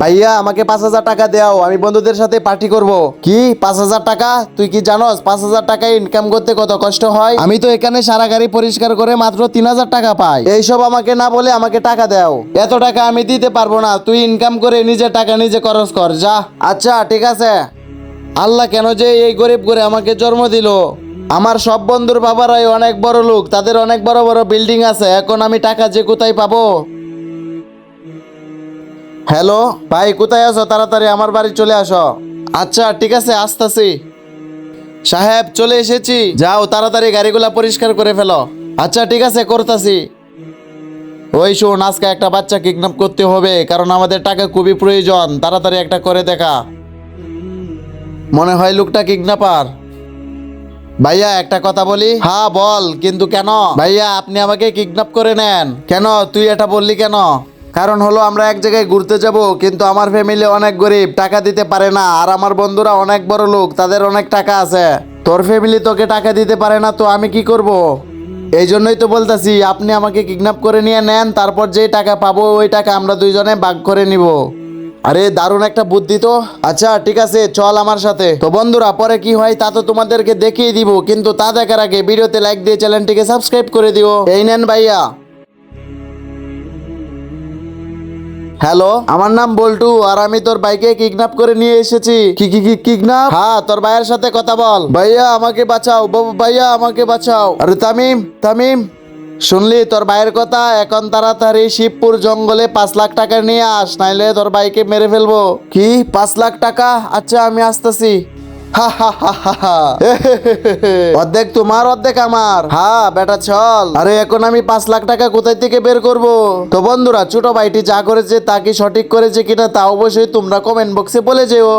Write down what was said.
ভাইয়া আমাকে 5,000 টাকা দাও, আমি বন্ধুদের সাথে পার্টি করব। কি 5,000 টাকা? তুই কি জানোস 5,000 টাকা ইনকাম করতে কত কষ্ট হয়? আমি তো এখানে সারা গাড়ি পরিষ্কার করে মাত্র 3,000 টাকা পাই। এইসব আমাকে না বলে আমাকে টাকা দাও। এত টাকা আমি দিতে পারবো না, তুই ইনকাম করে নিজের টাকা নিজে খরচ কর যা। আচ্ছা ঠিক আছে। আল্লাহ কেন যে এই গরিব করে আমাকে জন্ম দিল। আমার সব বন্ধুর বাবারাই অনেক বড় লোক, তাদের অনেক বড় বড় বিল্ডিং আছে, এখন আমি টাকা যে কোথায় পাবো? হ্যালো ভাই, কোথায় আছো? তাড়াতাড়ি আমার বাড়ি চলে আসো। আচ্ছা ঠিক আছে, আসতাছি। সাহেব চলে এসেছি, যাও তাড়াতাড়ি গাড়িগুলা পরিষ্কার করে ফেলো। আচ্ছা ঠিক আছে, করতাছি। ওই শোন, আজকে একটা বাচ্চা কিডন্যাপ করতে হবে, কারণ আমাদের টাকা খুবই প্রয়োজন। তাড়াতাড়ি একটা করে দেখা। মনে হয় লোকটা কিডন্যাপার। ভাইয়া একটা কথা বলি। হ্যাঁ বল, কিন্তু কেন? ভাইয়া আপনি আমাকে কিডন্যাপ করে নেন কেন? তুই এটা বললি কেন? কারণ হলো আমরা এক জায়গায় ঘুরতে যাব, কিন্তু আমার ফ্যামিলি অনেক গরিব, টাকা দিতে পারে না, আর আমার বন্ধুরা অনেক বড় লোক, তাদের অনেক টাকা আছে। তোর ফ্যামিলি তোকে টাকা দিতে পারে না, তো আমি কি করব? এই জন্যই তো বলতাছি আপনি আমাকে কিডন্যাপ করে নিয়ে নেন, তারপর যে টাকা পাবো ওই টাকা আমরা দুইজনে ভাগ করে নিব। আরে দারুণ একটা বুদ্ধি তো। আচ্ছা ঠিক আছে, চল আমার সাথে। তো বন্ধুরা, পরে কি হয় তা তো তোমাদেরকে দেখিয়ে দিব, কিন্তু তা দেখার আগে ভিডিওতে লাইক দিয়ে চ্যানেলটিকে সাবস্ক্রাইব করে দিও। এই নেন ভাইয়া। হ্যালো, আমার নাম বল্টু, আর আমি তোর বাইকে কিডন্যাপ করে নিয়ে এসেছি। কি কি কি কিডন্যাপ? হ্যাঁ, তোর ভাইয়ের সাথে কথা বল। ভাইয়া আমাকে বাঁচাও, বাবু ভাইয়া আমাকে বাঁচাও। আরে তামিম, তামিম, শুনলি তোর ভাইয়ের কথা? এখন তাড়াতাড়ি শিবপুর জঙ্গলে 5 লাখ টাকা নিয়ে আস, নাইলে তোর ভাইকে মেরে ফেলবো। কি 5 লাখ টাকা? আচ্ছা আমি আসতেছি। হা হা হা হা হা। অর্ধেক তোমার অর্ধেক আমার। হ্যাঁ বেটা চল। আরে এখন আমি 5 লাখ টাকা কোথায় থেকে বের করব? তো বন্ধুরা, ছোট ভাইটি যা করেছে তা কি সঠিক করেছে কিনা তা অবশ্যই তোমরা কমেন্ট বক্সে বলে যেও।